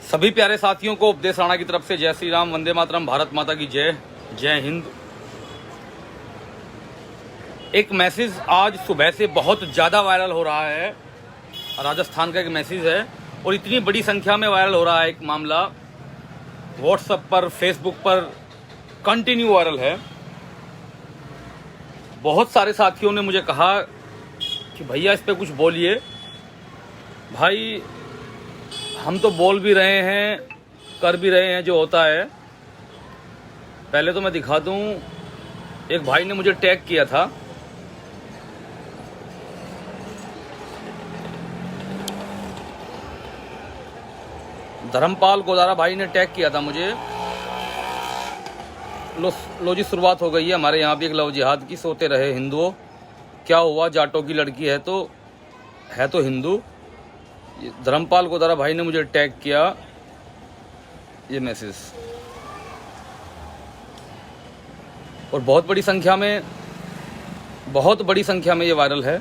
सभी प्यारे साथियों को उपदेश राणा की तरफ से जय श्री राम, वंदे मातरम, भारत माता की जय, जय हिंद। एक मैसेज आज सुबह से बहुत ज़्यादा वायरल हो रहा है। राजस्थान का एक मैसेज है और इतनी बड़ी संख्या में वायरल हो रहा है। एक मामला व्हाट्सएप पर, फेसबुक पर कंटिन्यू वायरल है। बहुत सारे साथियों ने मुझे कहा कि भैया इस पे कुछ बोलिए। भाई हम तो बोल भी रहे हैं, कर भी रहे हैं जो होता है। पहले तो मैं दिखा दूं, एक भाई ने मुझे टैग किया था। धर्मपाल गोदारा भाई ने टैग किया था मुझे। लो जी, शुरुआत हो गई है हमारे यहाँ भी एक लव जिहाद की। सोते रहे हिंदुओं, क्या हुआ, जाटों की लड़की है तो हिंदू। धर्मपाल गोदारा भाई ने मुझे टैग किया ये मैसेज, और बहुत बड़ी संख्या में ये वायरल है।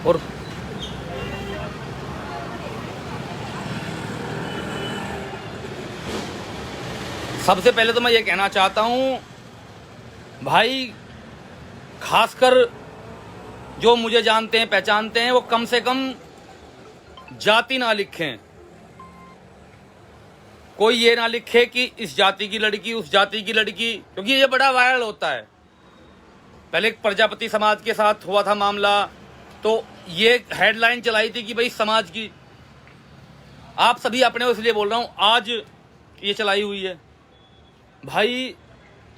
और सबसे पहले तो मैं ये कहना चाहता हूं भाई, खासकर जो मुझे जानते हैं, पहचानते हैं, वो कम से कम जाति ना लिखें। कोई ये ना लिखे कि इस जाति की लड़की, उस जाति की लड़की, क्योंकि ये बड़ा वायरल होता है। पहले एक प्रजापति समाज के साथ हुआ था मामला, तो ये हेडलाइन चलाई थी कि भाई समाज की। आप सभी अपने, इसलिए बोल रहा हूं, आज ये चलाई हुई है। भाई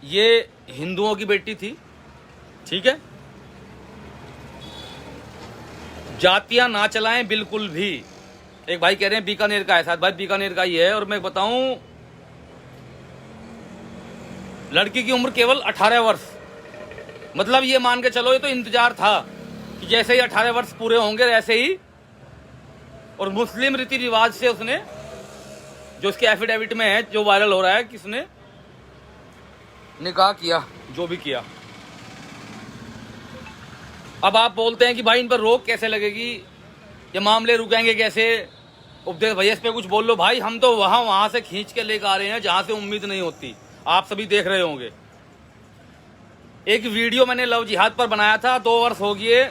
ये हिंदुओं की बेटी थी, ठीक है। जातियां ना चलाएं बिल्कुल भी। एक भाई कह रहे हैं बीकानेर का है, शायद भाई बीकानेर का ही है। और मैं बताऊं, लड़की की उम्र केवल 18 वर्ष। मतलब ये मान के चलो, ये तो इंतजार था कि जैसे ही 18 वर्ष पूरे होंगे वैसे ही, और मुस्लिम रीति रिवाज से उसने, जो उसके एफिडेविट में है, जो वायरल हो रहा है, किसने निकाह किया, जो भी किया। अब आप बोलते हैं कि भाई इन पर रोक कैसे लगेगी, ये मामले रुकेंगे कैसे। उपदेश भैया इस पे कुछ बोल लो। भाई हम तो वहां से खींच के लेकर आ रहे हैं जहां से उम्मीद नहीं होती। आप सभी देख रहे होंगे, एक वीडियो मैंने लव जिहाद पर बनाया था, 2 वर्ष हो गए।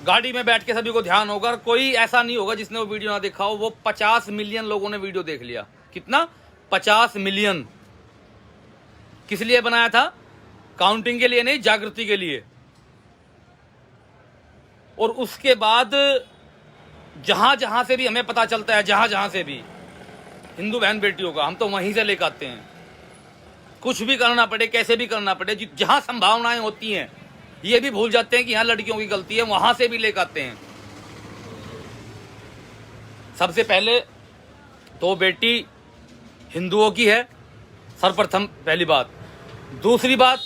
गाड़ी में बैठ के सभी को ध्यान होगा, कोई ऐसा नहीं होगा जिसने वो वीडियो ना देखा हो। वो 50 मिलियन लोगों ने वीडियो देख लिया। कितना? 50 मिलियन। किस लिए बनाया था? काउंटिंग के लिए नहीं, जागृति के लिए। और उसके बाद जहां जहां से भी हमें पता चलता है, जहां से भी हिंदू बहन बेटियों का, हम तो वहीं से लेकर आते हैं। कुछ भी करना पड़े, कैसे भी करना पड़े, जहां संभावनाएं होती हैं, ये भी भूल जाते हैं कि यहां लड़कियों की गलती है, वहां से भी लेकर आते हैं। सबसे पहले तो बेटी हिंदुओं की है, सर्वप्रथम पहली बात। दूसरी बात,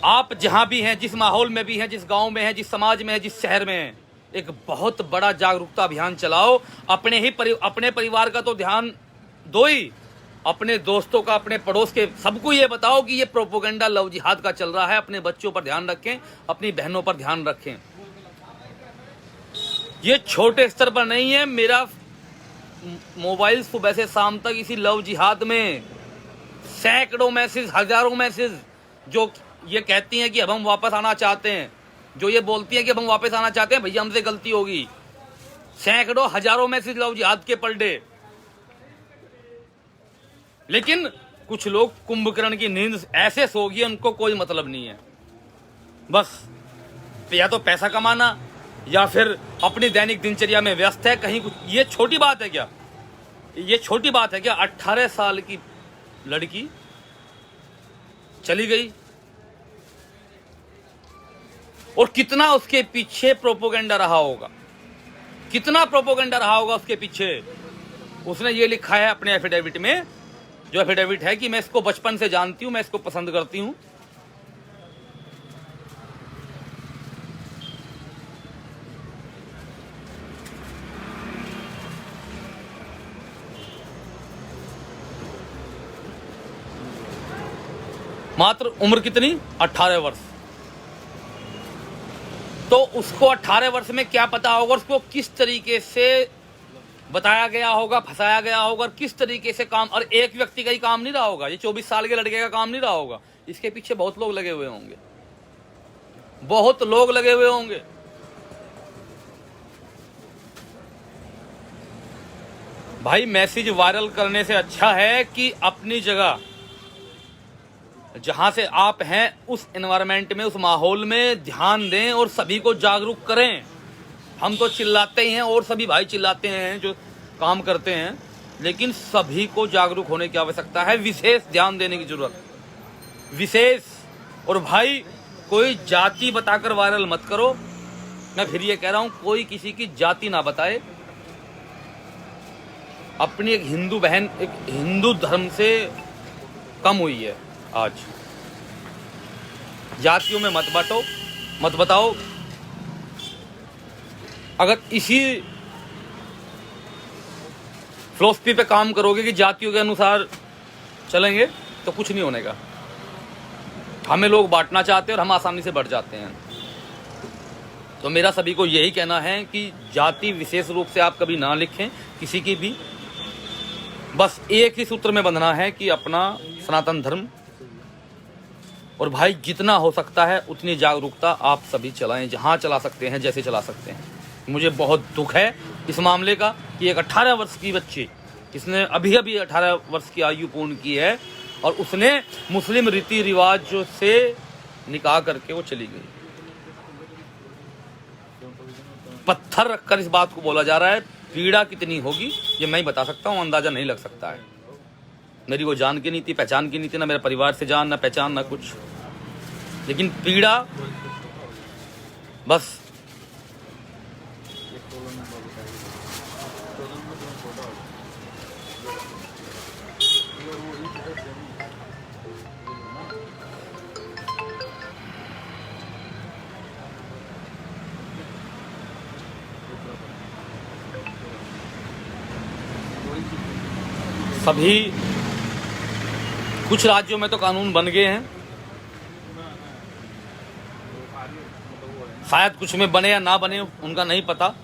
आप जहां भी हैं, जिस माहौल में भी हैं, जिस गांव में हैं, जिस समाज में हैं, जिस शहर में हैं, एक बहुत बड़ा जागरूकता अभियान चलाओ। अपने परिवार का तो ध्यान दो ही, अपने दोस्तों का, अपने पड़ोस के, सबको ये बताओ कि ये प्रोपोगंडा लव जिहाद का चल रहा है। अपने बच्चों पर ध्यान रखें, अपनी बहनों पर ध्यान रखें। ये छोटे स्तर पर नहीं है। मेरा मोबाइल सुबह से शाम तक इसी लव जिहाद में सैकड़ों मैसेज, हजारों मैसेज, जो ये कहती हैं कि अब हम वापस आना चाहते हैं, जो ये बोलती हैं कि अब हम वापस आना चाहते हैं, भैया हमसे गलती होगी। सैकड़ों, हजारों मैसेज लव जिहाद के पर डे। लेकिन कुछ लोग कुंभकर्ण की नींद ऐसे सो गए, उनको कोई मतलब नहीं है। बस या तो पैसा कमाना या फिर अपनी दैनिक दिनचर्या में व्यस्त है कहीं कुछ। ये छोटी बात है क्या? ये छोटी बात है क्या? 18 साल की लड़की चली गई, और कितना उसके पीछे प्रोपोगंडा रहा होगा, कितना प्रोपोगंडा रहा होगा उसके पीछे। उसने ये लिखा है अपने एफिडेविट में, जो एफिडेविट है कि मैं इसको बचपन से जानती हूँ, मैं इसको पसंद करती हूँ, मात्र उम्र कितनी? 18 वर्ष। तो उसको 18 वर्ष में क्या पता होगा, उसको किस तरीके से बताया गया होगा, फंसाया गया होगा, और किस तरीके से काम, और एक व्यक्ति का ही काम नहीं रहा होगा, ये 24 साल के लड़के का काम नहीं रहा होगा, इसके पीछे बहुत लोग लगे हुए होंगे, बहुत लोग लगे हुए होंगे। भाई मैसेज वायरल करने से अच्छा है कि अपनी जगह जहां से आप हैं उस एनवायरनमेंट में, उस माहौल में ध्यान दें और सभी को जागरूक करें। हम तो चिल्लाते ही हैं और सभी भाई चिल्लाते हैं जो काम करते हैं, लेकिन सभी को जागरूक होने की आवश्यकता है, विशेष ध्यान देने की जरूरत, विशेष। और भाई कोई जाति बताकर वायरल मत करो, मैं फिर ये कह रहा हूं, कोई किसी की जाति ना बताए। अपनी एक हिंदू बहन एक हिंदू धर्म से कम हुई है आज। जातियों में मत बांटो, मत बताओ। अगर इसी फिलॉसफी पे काम करोगे कि जातियों के अनुसार चलेंगे तो कुछ नहीं होने का। हमें लोग बांटना चाहते हैं और हम आसानी से बढ़ जाते हैं। तो मेरा सभी को यही कहना है कि जाति विशेष रूप से आप कभी ना लिखें किसी की भी, बस एक ही सूत्र में बंधना है कि अपना सनातन धर्म। और भाई जितना हो सकता है उतनी जागरूकता आप सभी चलाएं, जहां चला सकते हैं, जैसे चला सकते हैं। मुझे बहुत दुख है इस मामले का कि एक 18 वर्ष की बच्ची, जिसने अभी 18 वर्ष की आयु पूर्ण की है, और उसने मुस्लिम रीति रिवाज से निकाह करके वो चली गई। पत्थर रखकर इस बात को बोला जा रहा है। पीड़ा कितनी होगी ये मैं ही बता सकता हूँ, अंदाजा नहीं लग सकता है। मेरी वो जान की नहीं थी, पहचान की नहीं थी, ना मेरे परिवार से जान, ना पहचान, ना कुछ, लेकिन पीड़ा बस। सभी कुछ राज्यों में तो कानून बन गए हैं, शायद कुछ में बने या ना बने उनका नहीं पता,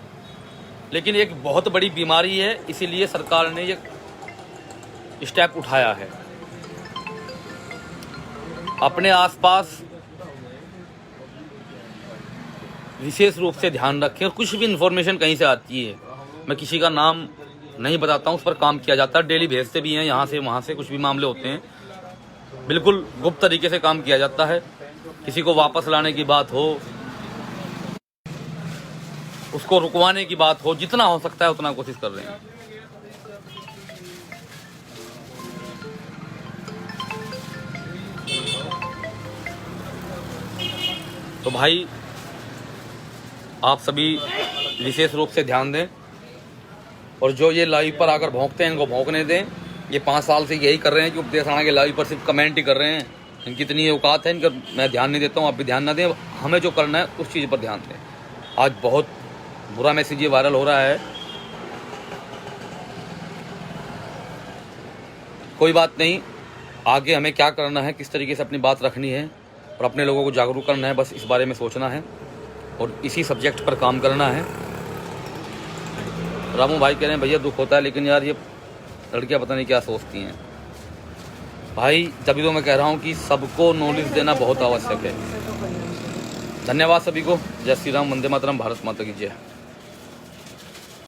लेकिन एक बहुत बड़ी बीमारी है, इसीलिए सरकार ने ये स्टेप उठाया है। अपने आसपास विशेष रूप से ध्यान रखें। और कुछ भी इन्फॉर्मेशन कहीं से आती है, मैं किसी का नाम नहीं बताता हूँ, उस पर काम किया जाता है, डेली भेजते भी हैं यहाँ से वहाँ से, कुछ भी मामले होते हैं, बिल्कुल गुप्त तरीके से काम किया जाता है। किसी को वापस लाने की बात हो, उसको रुकवाने की बात हो, जितना हो सकता है उतना कोशिश कर रहे हैं। तो भाई आप सभी विशेष रूप से ध्यान दें, और जो ये लाइव पर आकर भौंकते हैं इनको भौंकने दें। ये 5 साल से यही कर रहे हैं कि उपदेश राणा के लाइव पर सिर्फ कमेंट ही कर रहे हैं। इनकी इतनी औकात है, इनका मैं ध्यान नहीं देता हूँ, आप भी ध्यान ना दें। हमें जो करना है उस चीज़ पर ध्यान दें। आज बहुत बुरा मैसेज ये वायरल हो रहा है, कोई बात नहीं, आगे हमें क्या करना है, किस तरीके से अपनी बात रखनी है और अपने लोगों को जागरूक करना है, बस इस बारे में सोचना है और इसी सब्जेक्ट पर काम करना है। रामू भाई कह रहे हैं भैया दुख होता है, लेकिन यार ये लड़कियां पता नहीं क्या सोचती हैं। भाई तभी तो मैं कह रहा हूँ कि सबको नॉलेज देना बहुत आवश्यक है। धन्यवाद सभी को। जय श्री राम, वंदे मातरम, भारत माता की जय।